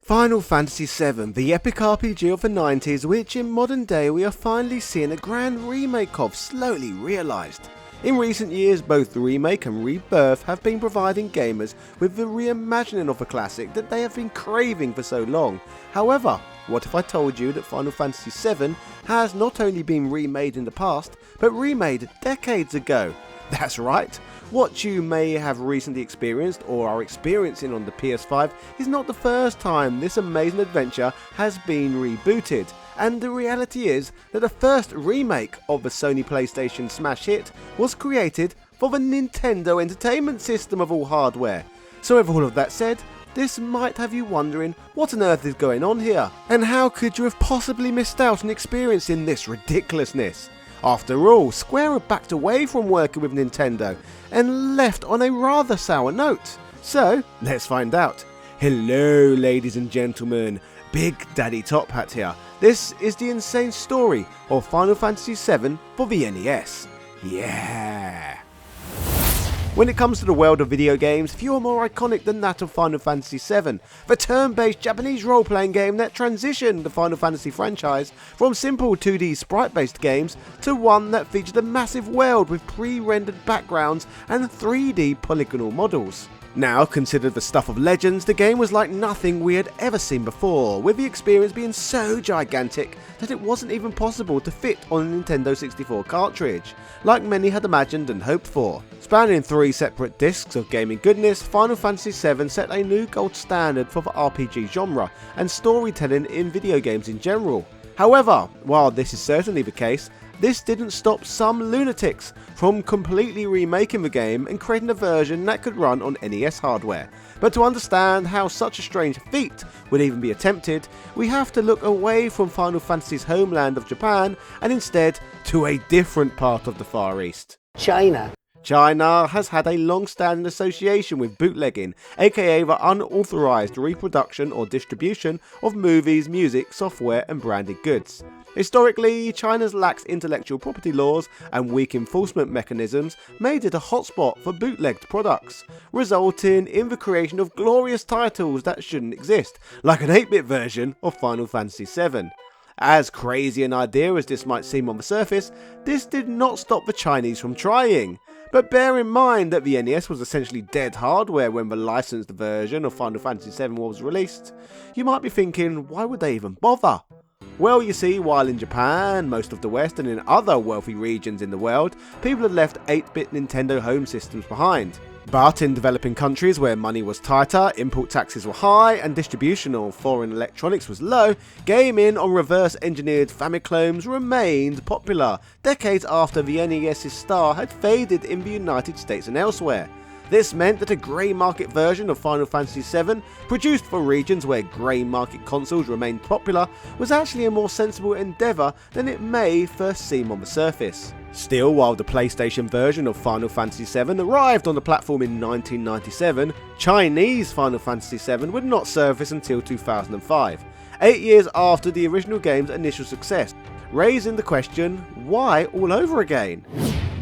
Final Fantasy VII, the epic RPG of the 90s, which in modern day we are finally seeing a grand remake of, slowly realised. In recent years, both the remake and rebirth have been providing gamers with the reimagining of a classic that they have been craving for so long. However, what if I told you that Final Fantasy VII has not only been remade in the past, but remade decades ago? That's right. What you may have recently experienced or are experiencing on the PS5 is not the first time this amazing adventure has been rebooted, and the reality is that the first remake of the Sony PlayStation smash hit was created for the Nintendo Entertainment System of all hardware. So with all of that said, this might have you wondering what on earth is going on here, and how could you have possibly missed out on experiencing this ridiculousness? After all, Square have backed away from working with Nintendo and left on a rather sour note. So, let's find out. Hello ladies and gentlemen, Big Daddy Top Hat here. This is the insane story of Final Fantasy VII for the NES. Yeah! When it comes to the world of video games, few are more iconic than that of Final Fantasy VII, the turn-based Japanese role-playing game that transitioned the Final Fantasy franchise from simple 2D sprite-based games to one that featured a massive world with pre-rendered backgrounds and 3D polygonal models. Now, considered the stuff of legends, the game was like nothing we had ever seen before, with the experience being so gigantic that it wasn't even possible to fit on a Nintendo 64 cartridge, like many had imagined and hoped for. Spanning 3 separate discs of gaming goodness, Final Fantasy VII set a new gold standard for the RPG genre and storytelling in video games in general. However, while this is certainly the case, this didn't stop some lunatics from completely remaking the game and creating a version that could run on NES hardware. But to understand how such a strange feat would even be attempted, we have to look away from Final Fantasy's homeland of Japan and instead to a different part of the Far East. China. China has had a long-standing association with bootlegging, aka the unauthorized reproduction or distribution of movies, music, software and branded goods. Historically, China's lax intellectual property laws and weak enforcement mechanisms made it a hotspot for bootlegged products, resulting in the creation of glorious titles that shouldn't exist, like an 8-bit version of Final Fantasy VII. As crazy an idea as this might seem on the surface, this did not stop the Chinese from trying. But bear in mind that the NES was essentially dead hardware when the licensed version of Final Fantasy VII was released. You might be thinking, why would they even bother? Well, you see, while in Japan, most of the West and in other wealthy regions in the world, people had left 8-bit Nintendo home systems behind. But in developing countries where money was tighter, import taxes were high and distribution of foreign electronics was low, gaming on reverse-engineered Famiclones remained popular, decades after the NES's star had faded in the United States and elsewhere. This meant that a grey market version of Final Fantasy VII, produced for regions where grey market consoles remained popular, was actually a more sensible endeavour than it may first seem on the surface. Still, while the PlayStation version of Final Fantasy VII arrived on the platform in 1997, Chinese Final Fantasy VII would not surface until 2005, 8 years after the original game's initial success, raising the question, why all over again?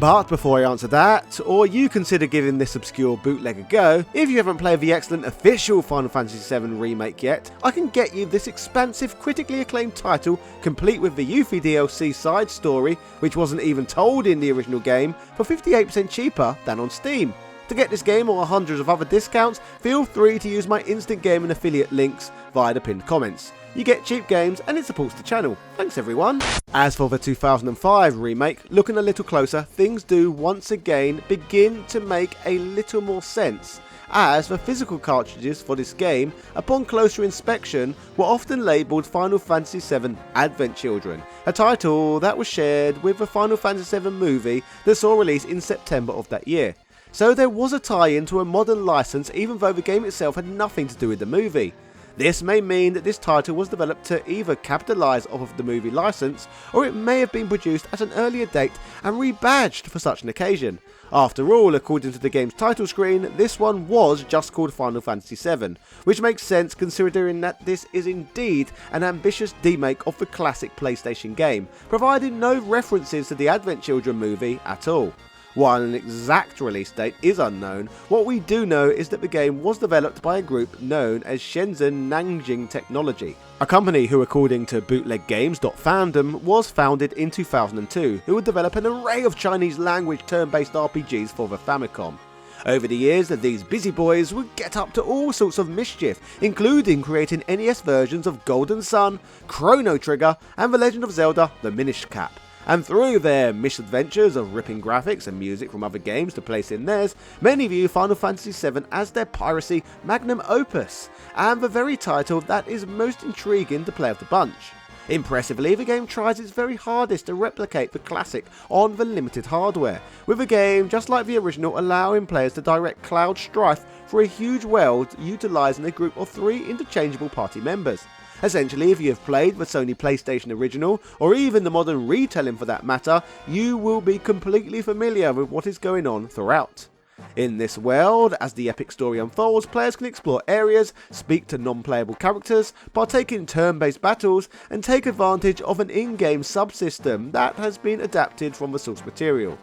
But before I answer that, or you consider giving this obscure bootleg a go, if you haven't played the excellent official Final Fantasy VII remake yet, I can get you this expansive, critically acclaimed title, complete with the Yuffie DLC side story, which wasn't even told in the original game, for 58% cheaper than on Steam. To get this game or hundreds of other discounts, feel free to use my Instant Gaming affiliate links via the pinned comments. You get cheap games and it supports the channel. Thanks everyone. As for the 2005 remake, looking a little closer, things do once again begin to make a little more sense, as the physical cartridges for this game, upon closer inspection, were often labelled Final Fantasy VII Advent Children, a title that was shared with the Final Fantasy VII movie that saw release in September of that year. So there was a tie-in to a modern license even though the game itself had nothing to do with the movie. This may mean that this title was developed to either capitalise off of the movie license, or it may have been produced at an earlier date and rebadged for such an occasion. After all, according to the game's title screen, this one was just called Final Fantasy VII, which makes sense considering that this is indeed an ambitious remake of the classic PlayStation game, providing no references to the Advent Children movie at all. While an exact release date is unknown, what we do know is that the game was developed by a group known as Shenzhen Nanjing Technology, a company who, according to bootleggames.fandom, was founded in 2002, who would develop an array of Chinese language turn-based RPGs for the Famicom. Over the years, these busy boys would get up to all sorts of mischief, including creating NES versions of Golden Sun, Chrono Trigger, and The Legend of Zelda: The Minish Cap. And through their misadventures of ripping graphics and music from other games to place in theirs, many view Final Fantasy VII as their piracy magnum opus, and the very title that is most intriguing to play of the bunch. Impressively, the game tries its very hardest to replicate the classic on the limited hardware, with the game, just like the original, allowing players to direct Cloud Strife through a huge world utilising a group of 3 interchangeable party members. Essentially, if you have played the Sony PlayStation original, or even the modern retelling for that matter, you will be completely familiar with what is going on throughout. In this world, as the epic story unfolds, players can explore areas, speak to non-playable characters, partake in turn-based battles, and take advantage of an in-game subsystem that has been adapted from the source material.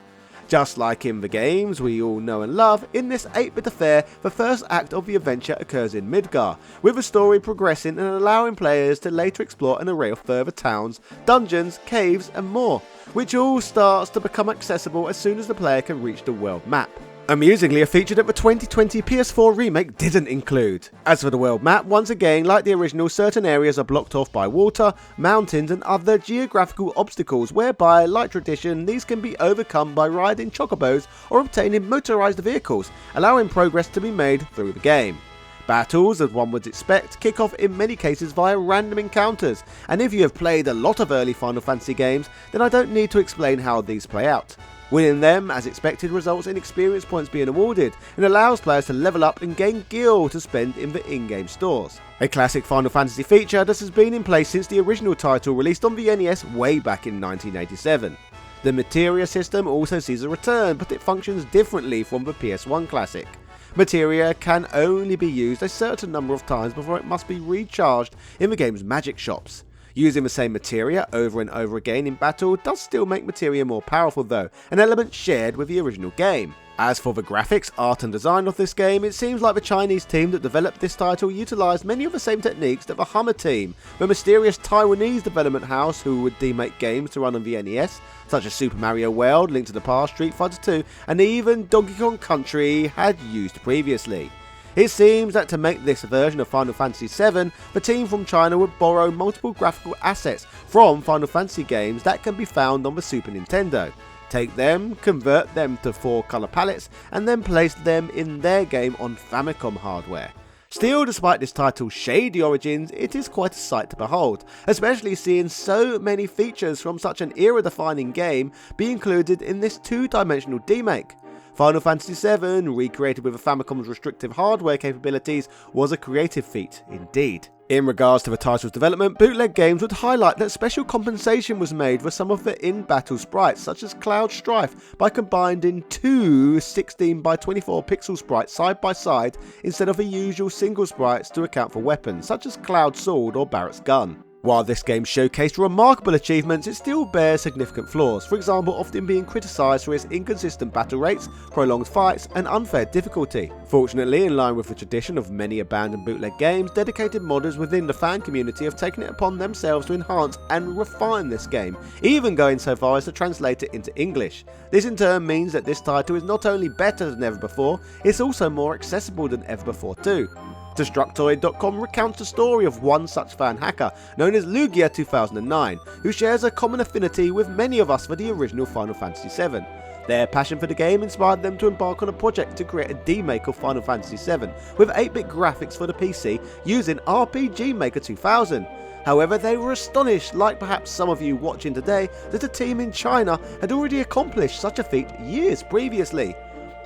Just like in the games we all know and love, in this 8-bit affair, the first act of the adventure occurs in Midgar, with the story progressing and allowing players to later explore an array of further towns, dungeons, caves and more, which all starts to become accessible as soon as the player can reach the world map. Amusingly, a feature that the 2020 PS4 remake didn't include. As for the world map, once again, like the original, certain areas are blocked off by water, mountains and other geographical obstacles whereby, like tradition, these can be overcome by riding chocobos or obtaining motorised vehicles, allowing progress to be made through the game. Battles, as one would expect, kick off in many cases via random encounters, and if you have played a lot of early Final Fantasy games, then I don't need to explain how these play out. Winning them, as expected, results in experience points being awarded, and allows players to level up and gain gil to spend in the in-game stores. A classic Final Fantasy feature that has been in place since the original title released on the NES way back in 1987. The materia system also sees a return, but it functions differently from the PS1 classic. Materia can only be used a certain number of times before it must be recharged in the game's magic shops. Using the same materia over and over again in battle does still make materia more powerful though, an element shared with the original game. As for the graphics, art and design of this game, it seems like the Chinese team that developed this title utilised many of the same techniques that the Hummer team, the mysterious Taiwanese development house who would demake games to run on the NES, such as Super Mario World, Link to the Past, Street Fighter 2 and even Donkey Kong Country had used previously. It seems that to make this version of Final Fantasy VII, the team from China would borrow multiple graphical assets from Final Fantasy games that can be found on the Super Nintendo, take them, convert them to 4 colour palettes, and then place them in their game on Famicom hardware. Still, despite this title's shady origins, it is quite a sight to behold, especially seeing so many features from such an era-defining game be included in this 2-dimensional demake. Final Fantasy VII, recreated with the Famicom's restrictive hardware capabilities, was a creative feat indeed. In regards to the title's development, Bootleg Games would highlight that special compensation was made for some of the in-battle sprites, such as Cloud Strife, by combining 2 16x24 pixel sprites side by side instead of the usual single sprites to account for weapons, such as Cloud's sword or Barrett's gun. While this game showcased remarkable achievements, it still bears significant flaws, for example often being criticised for its inconsistent battle rates, prolonged fights and unfair difficulty. Fortunately, in line with the tradition of many abandoned bootleg games, dedicated modders within the fan community have taken it upon themselves to enhance and refine this game, even going so far as to translate it into English. This in turn means that this title is not only better than ever before, it's also more accessible than ever before too. Destructoid.com recounts the story of one such fan hacker, known as Lugia2009, who shares a common affinity with many of us for the original Final Fantasy VII. Their passion for the game inspired them to embark on a project to create a demake of Final Fantasy VII, with 8-bit graphics for the PC using RPG Maker 2000. However, they were astonished, like perhaps some of you watching today, that a team in China had already accomplished such a feat years previously.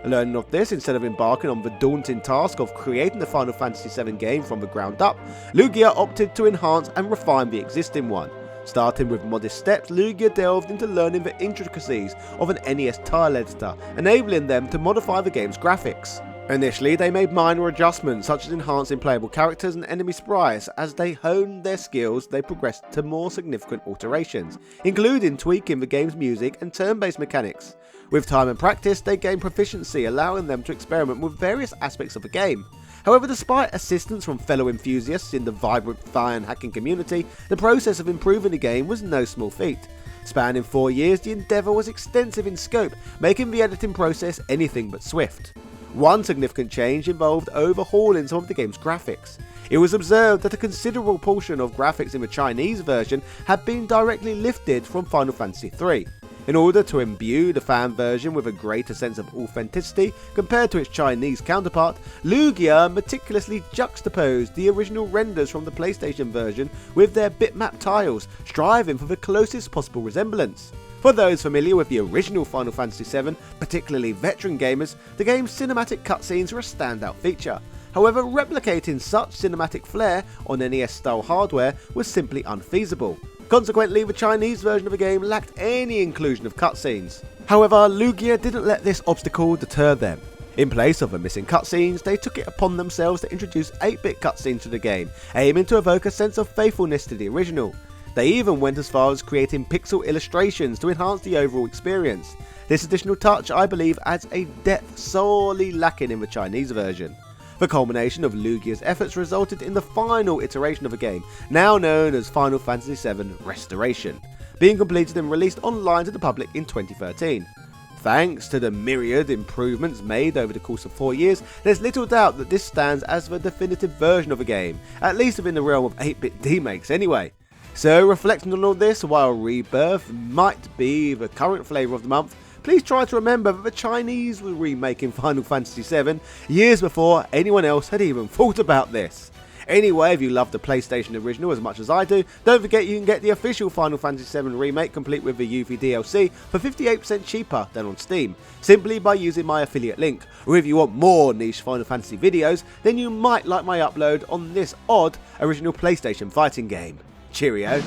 Learning of this, instead of embarking on the daunting task of creating the Final Fantasy VII game from the ground up, Lugia opted to enhance and refine the existing one. Starting with modest steps, Lugia delved into learning the intricacies of an NES tile editor, enabling them to modify the game's graphics. Initially, they made minor adjustments such as enhancing playable characters and enemy sprites. As they honed their skills, they progressed to more significant alterations, including tweaking the game's music and turn-based mechanics. With time and practice, they gain proficiency, allowing them to experiment with various aspects of the game. However, despite assistance from fellow enthusiasts in the vibrant fire and hacking community, the process of improving the game was no small feat. Spanning 4 years, the endeavour was extensive in scope, making the editing process anything but swift. One significant change involved overhauling some of the game's graphics. It was observed that a considerable portion of graphics in the Chinese version had been directly lifted from Final Fantasy III. In order to imbue the fan version with a greater sense of authenticity compared to its Chinese counterpart, Lugia meticulously juxtaposed the original renders from the PlayStation version with their bitmap tiles, striving for the closest possible resemblance. For those familiar with the original Final Fantasy VII, particularly veteran gamers, the game's cinematic cutscenes were a standout feature. However, replicating such cinematic flair on NES-style hardware was simply unfeasible. Consequently, the Chinese version of the game lacked any inclusion of cutscenes. However, Lugia didn't let this obstacle deter them. In place of the missing cutscenes, they took it upon themselves to introduce 8-bit cutscenes to the game, aiming to evoke a sense of faithfulness to the original. They even went as far as creating pixel illustrations to enhance the overall experience. This additional touch, I believe, adds a depth sorely lacking in the Chinese version. The culmination of Lugia's efforts resulted in the final iteration of the game, now known as Final Fantasy VII Restoration, being completed and released online to the public in 2013. Thanks to the myriad improvements made over the course of 4 years, there's little doubt that this stands as the definitive version of the game, at least within the realm of 8-bit remakes anyway. So, reflecting on all this, while Rebirth might be the current flavour of the month, please try to remember that the Chinese were remaking Final Fantasy VII years before anyone else had even thought about this. Anyway, if you love the PlayStation original as much as I do, don't forget you can get the official Final Fantasy VII Remake complete with the UV DLC for 58% cheaper than on Steam, simply by using my affiliate link. Or if you want more niche Final Fantasy videos, then you might like my upload on this odd original PlayStation fighting game. Cheerio.